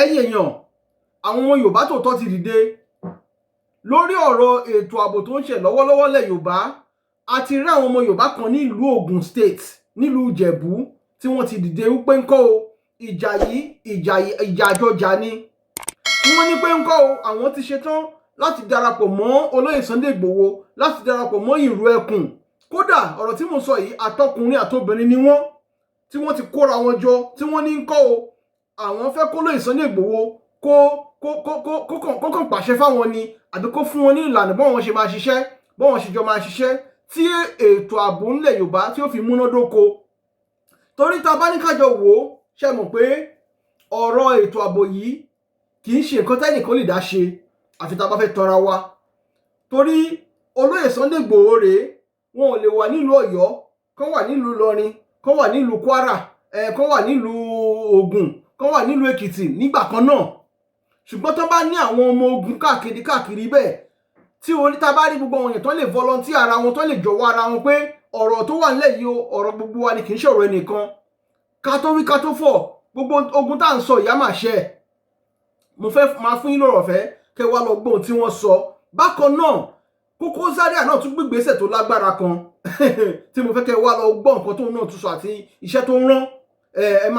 ẹ̀yin èèyàn àwọn ọmọ Yorùbá tòótọ́ ti dìde lórí ọ̀rọ̀ ètò ààbò tó ń ṣe lọ́wọ́lọ́wọ́ lẹ̀ Yorùbá. A ti rí àwọn ọmọ Yorùbá kan nílùú Ògùn State nílùú Ìjẹ̀bú tí wọ́n ti dìde wípé ńkọ́ o ìjà yìí ìjà àjọjà ni tí wọ́n ní pé ńkọ́ o àwọn ti ṣetán láti darapọ̀ mọ́ olóyè Sunday Igboho láti darapọ̀ mọ́ ìrù ẹkùn. Kódà ọ̀rọ̀ tí mo sọ yìí àtọkùnrin àtobìnrin ni wọ́n tí wọ́n ti kóra wọn jọ tí wọ́n ní ńkọ́ o àwọn fẹ́ kó olóyè Sunday Igboho kó kàn pàṣẹ fáwọn ni àbí kó fún wọn ní ìlànà bọ́n ṣe máa ṣiṣẹ́ bọ́n ṣe jọ máa ṣiṣẹ́ tí ètò ààbò ńlẹ̀ Yorùbá tí ó fi múnádóko. Torí tá bá ní kájọ wò ó ṣe mọ̀ pé ọ̀rọ̀ ètò ààbò yìí kì í ṣe nǹkan tẹ́nìkan lè dá ṣe àfi tá bá fẹ́ tọ́ra wa. Torí olóyè Sunday Igboho rèé wọn ò lè wà nílùú Ọ̀yọ́ kán wà nílùú Ìlọrin kán wà nílùú Kwara kán wà nílùú Ògùn kán wà nílùú Èkìtì nígbà kan náà. Ṣùgbọ́n tó bá ní àwọn ọmọ ogun káàkiri bẹ́ẹ̀ tí tá bá rí gbogbo àwọn èèyàn tó lè volunteer ara wọn tó lè jọ̀wọ́ ara wọn pé ọ̀rọ̀ tó wà nílẹ̀ yìí o ọ̀rọ̀ gbogbo wa ni kì í ṣọ̀rọ̀ ẹnìkan ká tó wí ká tó fọ̀ gbogbo ogun tá à ń sọ ìyá máa ṣẹ. Mo fẹ́ máa fún yín lọ́rọ̀ fẹ́ kẹ́ wá lọ gbọ́ ohun tí wọ́n sọ. Bákan náà Koko Zaria náà tún gbégbèsè tó lágbára kan tí mo fẹ́ kẹ́ wá lọ gbọ́ nǹkan tóun náà tún sọ àti iṣẹ́ tó ń rán. Ẹ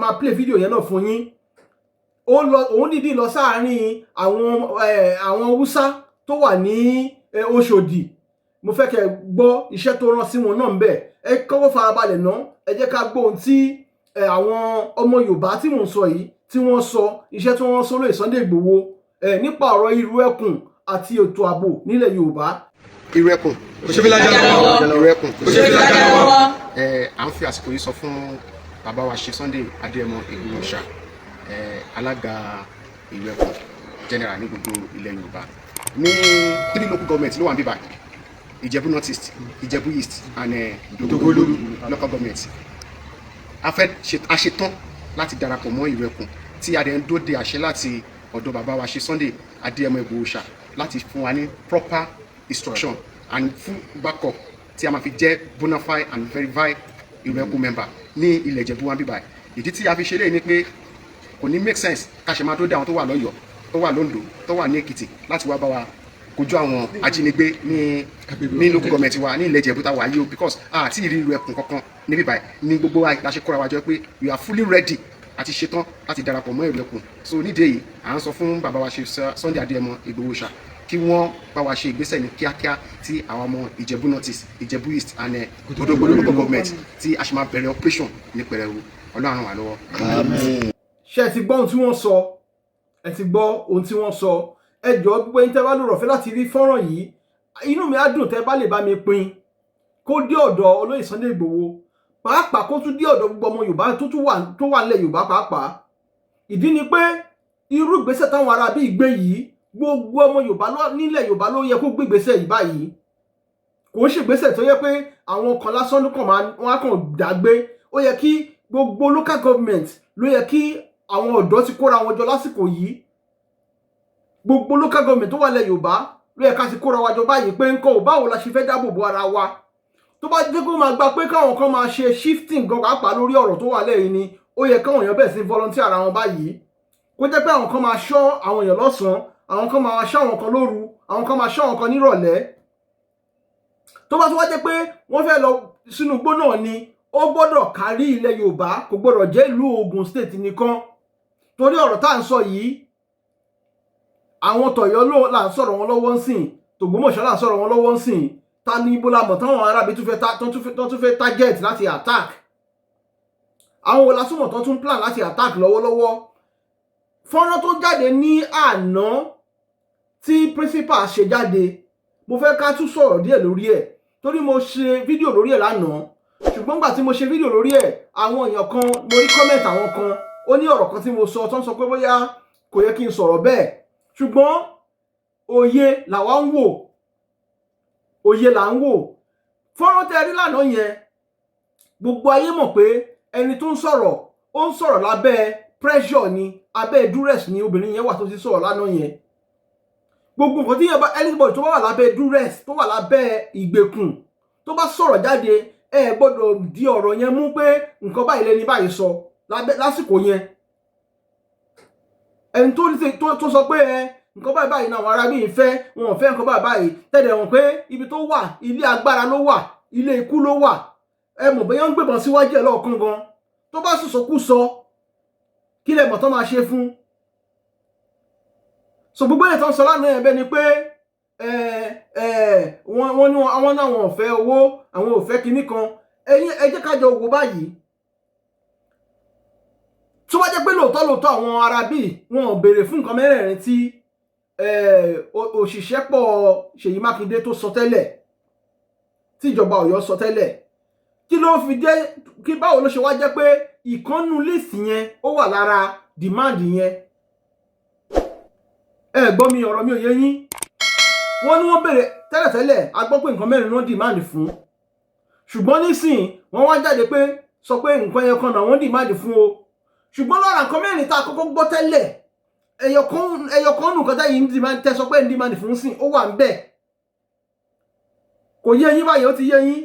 máa play fídíò yẹn náà fún yín. Òun dìdí lọ sáàárín àwọn Hausa tó wà ní Òṣòdì. Mo fẹ́ kẹ́ gbọ́ iṣẹ́ tó rán sí wọn náà ń bẹ̀. Ẹ kọ́kọ́ farabalẹ̀ ná ẹ jẹ́ ká gbọ́ ohun tí àwọn ọmọ Yorùbá tí mò ń sọ yìí tí wọ́n sọ iṣẹ́ tí wọ́n sọ lórí Sunday Igboho nípa ọ̀rọ̀ ìrù ẹkùn àti ètò ààbò nílẹ̀ Yorùbá. Ìrù ẹkùn kò ṣe fi lájà lọ́wọ́. Ìrù ẹkùn kò ṣe fi lájà lọ́wọ́. À ń fi àsìkò yìí sọ fún bàbá wa ṣe Sunday Adéyẹmọ Igboho Òòṣà alága ìlú ẹkùn general ní gbogbo ilẹ̀ Yorùbá ní 3 local government ló wà níbà Ìjẹ̀bú North East, Ìjẹ̀bú East and Dogolu local government. A ṣetán láti darapọ̀ mọ́ ìlú ẹkùn tí a dẹ̀ ń dóde àṣẹ láti ọ̀dọ̀ bàbá wa ṣe Sunday Adéyẹmọ Igboho Òòṣà láti fún wa ní proper instruction and full backup tí a máa fi jẹ́ bona fide and verify ìlú ẹkùn member ní ilẹ̀ Ìjẹ̀bú wa bíbá. Ìdí tí a fi ṣe léyìí ni pé kò ní make sense ká ṣe máa tó dé àwọn tó wà lọ́yọ̀ọ́ tó wà lóńdó tó wà ní Èkìtì láti wá bá wa kojú àwọn ajínigbé ní local government wa ní ilẹ̀ Ìjẹ̀bú tá wà yìí o because àti ìrí ìlú ẹkùn kankan níbí báyìí ní gbogbo wa la ṣe kóra wa jọ pé we are fully ready àti ṣetán láti darapọ̀ mọ́ ìlú ẹkùn. So nídìí èyí à ń sọ fún bàbá wa ṣe Sunday Adéyẹmọ Igboho Òòṣà kí wọ́n bá wa ṣe ìgbésẹ̀ ní kíákíá tí àwọn ọmọ Ìjẹ̀bú North East, Ìjẹ̀bú East and Odògbólú local government tí a ṣe máa bẹ̀rẹ̀ operation ní pẹrẹwu. Ọlọ́run wà lọ́wọ́. Àmín. Ṣé ẹ ti gbọ́ ohun tí wọ́n sọ? Ẹ ti gbọ́ ohun tí wọ́n sọ. Ẹ jọ̀ọ́ gbogbo ẹ̀yin tẹ́ bá lórọ̀ fẹ́ láti rí fọ́nrán yìí inú mi á dùn tẹ́ bá lè bá mi pín kó dé ọ̀dọ̀ olóyè Sunday Igboho pàápàá kó tún dé ọ̀dọ̀ gbogbo ọmọ Yorùbá tó wà nílẹ̀ Yorùbá pàápàá. Ìdí ni pé irú ìgbésẹ̀ táwọn ará bí gbé yìí gbogbo ọmọ Yorùbá nílẹ̀ Yorùbá ló yẹ kó gbé ìgbésẹ̀ yìí báyìí. Kò ń ṣe ìgbésẹ̀ tó yẹ pé àwọn kan lásán ló wọ́n á kàn dàgbé. Ó yẹ kí gbogbo local government ló yẹ kí àwọn ọ̀dọ́ ti kóra wọn jọ lásìkò yìí. Gbogbo local government tó wà nílẹ̀ Yorùbá ló yẹ ká ti kóra wa jọ báyìí pé ńkọ́ ò báwo la ṣe fẹ́ dáàbò bo ara wa. Tó bá jẹ́ kó máa gba pé káwọn kan máa ṣe shifting gan pàápàá lórí ọ̀rọ̀ tó wà lẹ́yìn ni ó yẹ káwọn èèyàn bẹ̀rẹ̀ sí volunteer ara wọn báyìí. Kó jẹ́ pé àwọn kan máa ṣọ́ àwọn èèyàn lọ́sàn-án àwọn kan máa ṣọ́ àwọn kan lóru àwọn kan máa ṣọ́ àwọn kan nírọ̀lẹ́. Tó bá tún wá jẹ́ pé wọ́n fẹ́ lọ sínú igbó náà ni ó gbọ́dọ̀ kárí ilẹ̀ Yorùbá kò gbọ́dọ̀ jẹ́ ìlú Ògùn State nìkan. Torí ọ̀rọ̀ tá à ń sọ yìí àwọn tọ̀yọ́ là ń sọ̀rọ̀ wọn lọ́wọ́ ń sìn tògbómọ̀ṣọ́ là ń sọ̀rọ̀ wọn lọ́wọ́ ń sìn ta ní ibo la mọ̀ táwọn arábí tún fẹ́ target láti attack. Àwọn wo la súnmọ̀ tó tún plan láti attack lọ́wọ́lọ́wọ́. Fọ́nrán tó jáde ní àná tí principal ṣe jáde mo fẹ́ ká tún sọ̀rọ̀ díẹ̀ lórí ẹ̀ torí mo ṣe fídíò lórí ẹ̀ lánàá ṣùgbọ́n gbà tí mo ṣe fídíò lórí ẹ̀ àwọn èèyàn kan mo rí comment àwọn kan ó ní ọ̀rọ̀ kan tí mo sọ tó ń sọ pé bóyá kò yẹ kí n sọ̀rọ̀ bẹ́ẹ̀ ṣùgbọ́n òye làwa ń wò òye là ń wò. Fọ́nrán tẹ́ rí lánàá yẹn gbogbo ayé mọ̀ pé ẹni tó ń sọ̀rọ̀ ó ń sọ̀rọ̀ lábẹ́ pressure ni abẹ́ duress ni obìnrin yẹn wà tó ti sọ̀rọ̀ lánàá yẹn. Gbogbo nǹkan tí yẹn bá anybody tó bá wà lábẹ́ duress tó wà lábẹ́ ìgbèkùn tó bá sọ̀rọ̀ jáde ẹ gbọ́dọ̀ di ọ̀rọ̀ yẹn mú pé nǹkan báyìí lẹni báyìí sọ lásìkò yẹn. ẹni tó sọ pé nǹkan báyìí báyìí náà àwọn ará bí ìfẹ́ wọn ò fẹ́ nǹkan báyìí báyìí tẹ̀lé wọn pé ibi tó wà ilé agbára ló wà ilé ikú ló wà mọ̀ bóyá ń gbébọn síwájú ẹ̀ lọ́ọ̀kan gan tó bá sọ̀sọ̀kúsọ kí lẹ mọ̀ tó máa ṣe fún. so gbogbo ẹ̀ tán sọ lánàá ẹ̀ bẹ́ẹ̀ ni pé wọ́n ní àwọn náà wọn ò fẹ́ owó àwọn ò fẹ́ kinní kan ẹ jẹ́ ká jọ wò báyìí tó bá jẹ́ pé lóòótọ́ àwọn ará bíi wọn ò béèrè fún nǹkan mẹ́rẹ̀ẹ̀rin tí òṣìṣẹ́ pọ̀ Ṣèyí Mákindé tó sọ tẹ́lẹ̀ tí ìjọba Ọ̀yọ́ sọ tẹ́lẹ̀ kí ló fi jẹ́ kí báwo ló ṣe wá jẹ́ pé ìkànnù líìsì yẹn ó wà lára demand yẹn gbọ́ mi ọ̀rọ̀ mi ò yé yín wọ́n ní wọ́n béèrè tẹ́lẹ̀tẹ́lẹ̀ a gbọ́ pé nǹkan mẹ́rin wọ́n demand fún ṣùgbọ́n nísìn wọ́n wá jáde pé sọ pé nǹkan ẹyọ kan náà wọ́n demand fún o ṣùgbọ́n lára nǹkan mẹ́rin tá a kọ́kọ́ gbọ́ tẹ́lẹ̀ ẹyọ kan nù kọjá yìí tẹ́ sọ pé demand fún sìn ó wà ń bẹ̀ kò yé yín báyìí ó ti yé yín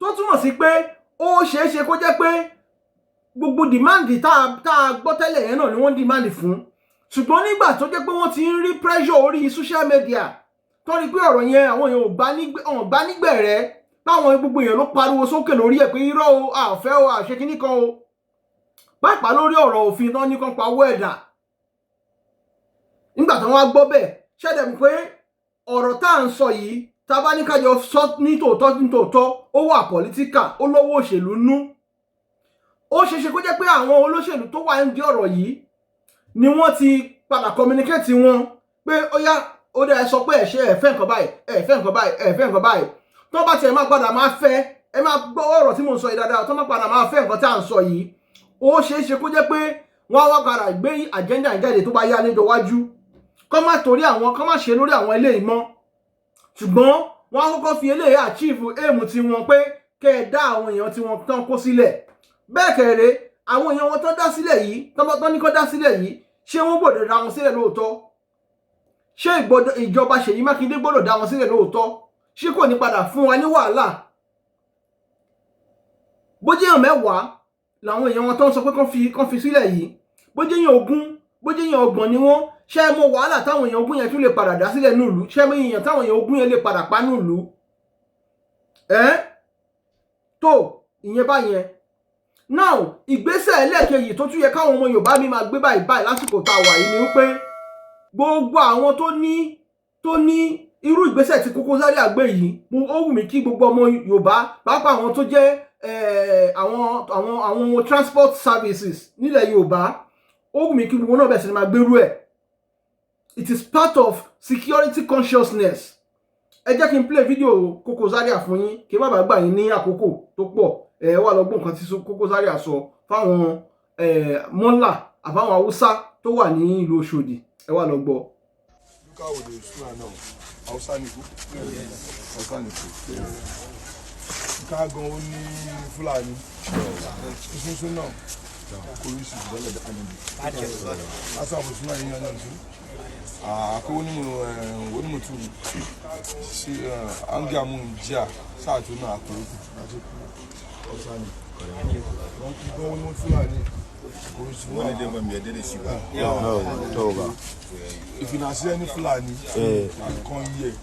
tó túmọ̀ sí pé ó ṣeé ṣe kó jẹ́ pé gbogbo demand tá a gbọ́ tẹ́lẹ̀ yẹn náà ni wọ́n demand fún ṣùgbọ́n nígbà tó jẹ́ pé wọ́n ti ń rí pressure orí social media tó rí pé ọ̀rọ̀ yẹn àwọn èèyàn ò gbá nígbẹ̀rẹ́ báwọn gbogbo èèyàn ló pariwo sókè lórí ẹ̀ pé irọ́ o àfẹ́ o àṣẹ kíní kan o pàápàá lórí ọ̀rọ̀ òfin tán ní kan pawó ẹ̀dà nígbà tí wọ́n wá gbọ́ bẹ́ẹ̀ ṣẹ́dẹ̀ mú pé ọ̀rọ̀ tá à ń sọ yìí tá a bá ní kájọ sọ nítòótọ́ ó wà pọ̀lítíkà ó lọ́wọ́ òṣèlú nú ó ṣeéṣe kó jẹ́ pé àwọn olóṣèlú tó wà ń di ọ̀rọ̀ yìí ni wọ́n ti padà communicate wọn pé ó yá ó dẹ́ sọ pé ẹ̀fẹ́ nǹkan báyìí ẹ̀fẹ́ nǹkan báyìí ẹ̀fẹ́ nǹkan báyìí tó bá tiẹ̀ máa padà máa fẹ́ ẹ máa gbọ́ ọ̀rọ̀ tí mò ń sọ yìí dáadáa tó máa padà máa fẹ́ nǹkan tá à ń sọ yìí ó ṣeéṣe kó jẹ́ pé wọ́n wá padà gbé agenda ìjáde tó bá yá níjọ́ wájú kọ́ má torí àwọn kọ́ má ṣe lórí àwọn eléyìí mọ́ ṣùgbọ́n wọ́n á kọ́kọ́ fi eléyìí achieve aim tí wọ́n pé kẹ́ ẹ dá àwọn èèyàn tí wọ́n tán kó sílẹ̀ bẹ́ẹ̀ kẹ̀rẹ́ àwọn èèyàn wọn tán dá sílẹ̀ yìí tán ní kó dá sílẹ̀ yìí ṣé wọ́n gbọ́dọ̀ dá wọn sílẹ̀ lóòótọ́ ṣé ìjọba Ṣèyí Mákindé gbọ́dọ̀ dá wọn sílẹ̀ lóòótọ́ ṣé kò ní padà fún wa ní wàhálà bó jẹ́ èèyàn 10 làwọn èèyàn wọn tán sọ pé kán fi sílẹ̀ yìí bó jẹ́ èèyàn 20 bó jẹ́ èèyàn 30 ni wọ́n ṣé mọ wàhálà táwọn èèyàn 20 yẹn tún lè padà dá sílẹ̀ nílùú ṣé mọ èèyàn táwọn èèyàn 20 yẹn lè padà pa nílùú tó ìyẹn báyẹn now ìgbésẹ̀ ẹlẹ́ẹ̀kejì tó tún yẹ káwọn ọmọ Yorùbá mi máa gbé báyìí lásìkò tá a wà yìí ni wípé gbogbo àwọn tó ní irú ìgbésẹ̀ tí Koko Zaria gbé yìí ó wù mí kí gbogbo ọmọ Yorùbá pàápàá àwọn tó jẹ́ àwọn transport services nílẹ̀ Yorùbá ó wù mí kí gbogbo náà bẹ̀rẹ̀ sí ni máa gbérú ẹ̀. It is part of security consciousness. Ẹ jẹ́ kí n play video Koko Zaria fún yín kí n má bàa gbà yín ní àkókò tó pọ̀ wà lọ gbọ́ nǹkan tí Koko Zaria sọ fáwọn mọ́là àbáwọn Haúsá tó wà ní ìlú Òṣòdì ẹ wà lọ gbọ́. Hausa ni kú. Hausa ni kú. Ká gan ó ní Fúlàní. Sísun náà kò rí sí ìbọ̀lẹ̀ ànàbì. Asa àbùsùn náà yíyan náà tún. Àkó onímọ̀tún sí áńgí àmú ìjà sáàtún náà àpò láti kú. Hausa ni. Wọ́n kí gan ó ní Fúlàní. Wani dai ban yadda da shi ba. If you not see any Fulani, you come here.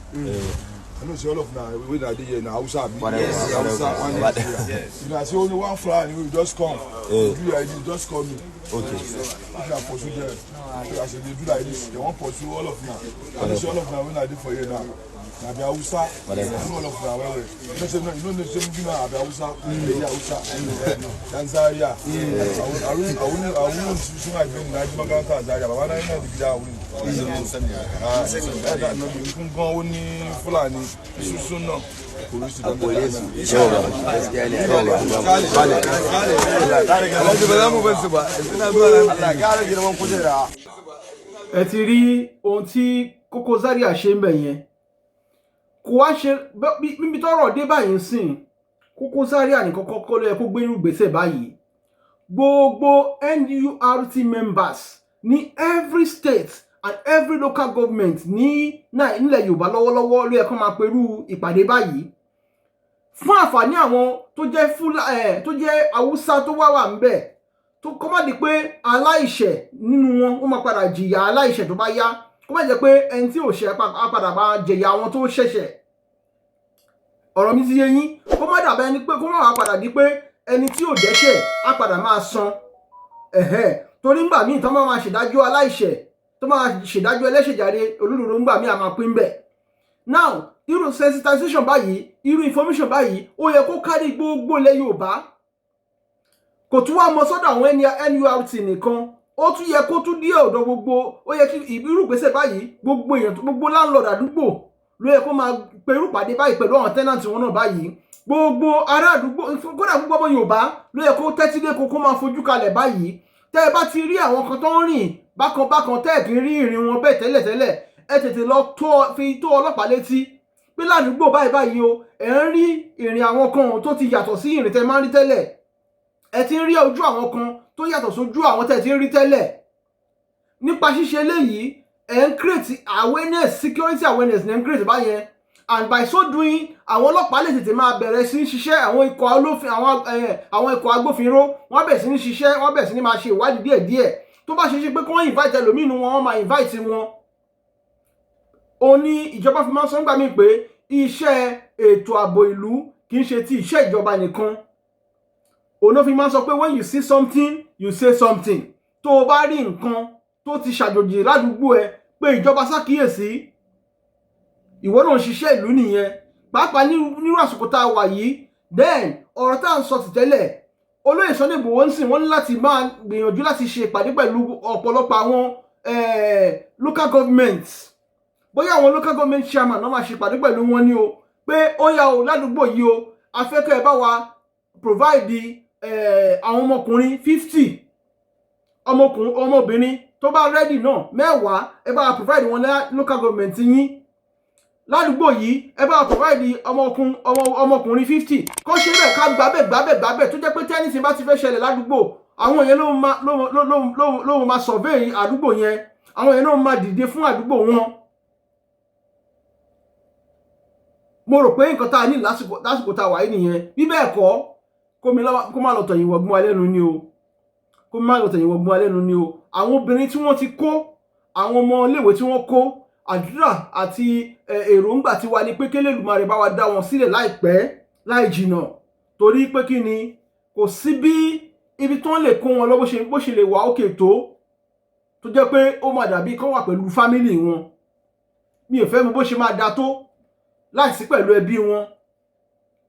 I know see all of now we that dey na Hausa be. Hausa one Nigeria. If you see only one Fulani, you just come. You like this, just call me. Okay. If you pursue them, as they do like this, they won't pursue all of now. I see all of now when I dey for here now. Na be Hausa. All of now well. You know say no, you know say me na be Hausa. Be Hausa. Tanzania. I won't see my been na Magana Tanzania. Baba na ina di gida wuri. No be kun gan ó ní Fulani susun náà. Polisi don dey. Ẹ ti rí ohun tí Koko Zaria ṣe ń bẹ̀ yẹn kò wá ṣe bíbi tọ́rọ̀ dé báyìí sìn Koko Zaria nìkan kọ́kọ́ ló yẹ kó gbé irú ìgbésẹ̀ báyìí gbogbo NURT members ní every state and every local government ní nílẹ̀ Yorùbá lọ́wọ́lọ́wọ́ ló yẹ kó máa perú ìpàdé báyìí fún àǹfààní àwọn tó jẹ́ Haúsá tó wà ń bẹ̀ kó má di pé aláìṣẹ̀ nínú wọn ó máa padà jìyà aláìṣẹ̀ tó bá yá, kó má jẹ́ pé ẹni tí ò ṣẹ̀ á padà máa jẹ̀yà àwọn tó ṣẹ̀ṣẹ̀. ọ̀rọ̀ mi ti yé yín, kó má dàbẹ́ ẹni pé kó má wá padà di pé ẹni tí ò dẹ́ṣẹ̀ á padà máa san. Torí ńgbà míì tó máa ṣèdájọ́ aláìṣẹ̀ tó máa ṣèdájọ́ ẹlẹ́ṣẹ̀ jàre olódodo ńgbà míì á máa pín bẹ̀. Now irú sensitization báyìí, irú information báyìí ó yẹ kó kárí gbogbo ilẹ̀ Yorùbá, kò tún wá mọ sọ́dọ̀ àwọn NURT nìkan, ó tún yẹ kó tún dé ọ̀dọ̀ gbogbo, ó yẹ kí irú ìgbésẹ̀ báyìí gbogbo èèyàn, gbogbo landlord àdúgbò ló yẹ kó máa pe irú pàdé báyìí pẹ̀lú àwọn tenant wọn náà báyìí, gbogbo ará àdúgbò kódà gbogbo ọmọ Yorùbá ló yẹ kó tẹ́tí dé kó máa fojú kalẹ̀ báyìí. Tẹ́ ẹ bá ti rí àwọn kan tó ń rìn bákan tẹ́ ẹ̀ kì í rí ìrìn wọn bẹ́ẹ̀ tẹ́lẹ̀tẹ́lẹ̀, ẹ tètè lọ fi tó ọlọ́pàá létí pé ládùúgbò báyìí o ẹ̀ ń rí ìrìn àwọn kan tó ti yàtọ̀ sí ìrìn tẹ́ máa ń rí tẹ́lẹ̀, ẹ ti ń rí ojú àwọn kan tó yàtọ̀ sójú àwọn tẹ́ ti ń rí tẹ́lẹ̀. Nípa ṣíṣe eléyìí ẹ̀ ń create awareness, security awareness ní ẹ̀ ń create báyẹn, and by so doing àwọn ọlọ́pàá lè tètè máa bẹ̀rẹ̀ sí ṣiṣẹ́, àwọn ikọ̀ agbófinró wọ́n bẹ̀rẹ̀ sí ní ṣiṣẹ́, wọ́n bẹ̀rẹ̀ sí ní máa ṣe ìwádìí díẹ̀díẹ̀. Tó bá ṣe ṣe pé kí wọ́n invite ẹlòmínú wọn, wọ́n máa invite wọn. Ó ní ìjọba fi máa ń sọ nígbà míì pé iṣẹ́ ètò ààbò ìlú kì í ṣe ti iṣẹ́ ìjọba nìkan. Òun ló fi máa ń sọ pé when you see something you say something. Tó o bá rí nǹkan tó ti ṣàjòjì ládùúgbò ẹ pé ìjọba ṣàkíyèsí, ìwọ náà ń ṣiṣẹ́ ìlú nìyẹn. Pàápàá nírú àsìkò tá a wà yìí, then ọ̀rọ̀ tá à ń sọ ti tẹ́lẹ̀, olóyè Sunday Igboho ń sìn wọ́n ní láti máa gbìyànjú láti ṣe ìpàdé pẹ̀lú ọ̀pọ̀lọpọ̀ àwọn local government, bóyá àwọn local government chairman náà máa ṣe ìpàdé pẹ̀lú wọn ni o, pé ó yá o ládùúgbò yìí o, a fẹ́ kẹ́ ẹ bá wa provide àwọn ọmọkùnrin 50, ọmọbìnrin tó bá ready náà 10, ẹ bá wa provide wọn ní local government yín. Ládùúgbò yìí ẹ bá wa provide ọmọkùnrin 50, kó ṣe bẹ́ẹ̀ ká gbábẹ̀ tó jẹ́ pé tẹ́nìsì bá ti fẹ́ ṣẹlẹ̀ ládùúgbò, àwọn yẹn ló máa survey àdúgbò yẹn, àwọn yẹn ló máa dìde fún àdúgbò wọn. Mo rò pé nǹkan tá a ní lásìkò tá a wà yìí nìyẹn. Bí bẹ́ẹ̀ kọ́ kó má lọ tọ̀yìn wọ̀gbọ́n alẹ́ nu ni o, kó má lọ tọ̀yìn wọ̀gbọ́n alẹ́ nu ni o. Àwọn obìnrin tí wọ́n ti kó, àwọn ọmọ iléèwé tí wọ́n kó, àdúrà àti èròǹgbà ti wà ní pé k'Elédùmarè bá wa dá wọn sílẹ̀ láìpẹ́ láì jìnà, torí pé kí ni, kò sí bí ibi tó ń lè kó wọn lọ bó ṣe lè wà òkè tó jẹ́ pé ó máa dàbí kán wà pẹ̀lú fámílì wọn. Mi ò fẹ́ mọ̀ bó ṣe máa da tó láìsí pẹ̀lú ẹbí wọn,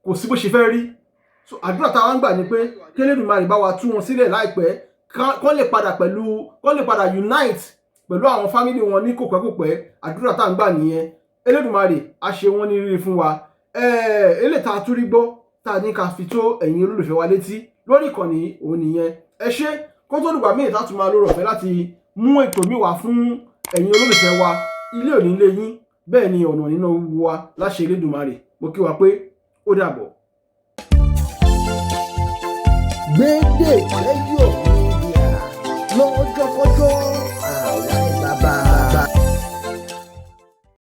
kò sí bó ṣe fẹ́ rí. So àdúrà táwa ń gbà ni pé k'Elédùmarè bá wa tú wọn sílẹ̀ láìpẹ́, kán lè padà unite pẹ̀lú àwọn fámílì wọn ní kòpẹ́kòpẹ́. Àdúrà tá à ń gbà nìyẹn. Elédùmarè á ṣe wọ́n ní rírí fún wa. Eléyìí tá a tún rí gbọ́ tá a ní ká fi tó ẹ̀yin olólùfẹ́ wa létí lórí ìkànnì òun nìyẹn. Ẹ ṣé, kó tó dùgbà míì tá a tún máa lórí ọ̀fẹ́ láti mú ètò mi wá fún ẹ̀yin olólùfẹ́ wa. Ilé òní ilé yín, bẹ́ẹ̀ ni ọ̀nà nínú owó wa láṣẹ Elédùmarè. Mo kí wa pé ó dàbọ̀. Gbédè Lẹ́yọ̀ Media lọ́jọ́kọ́jọ́.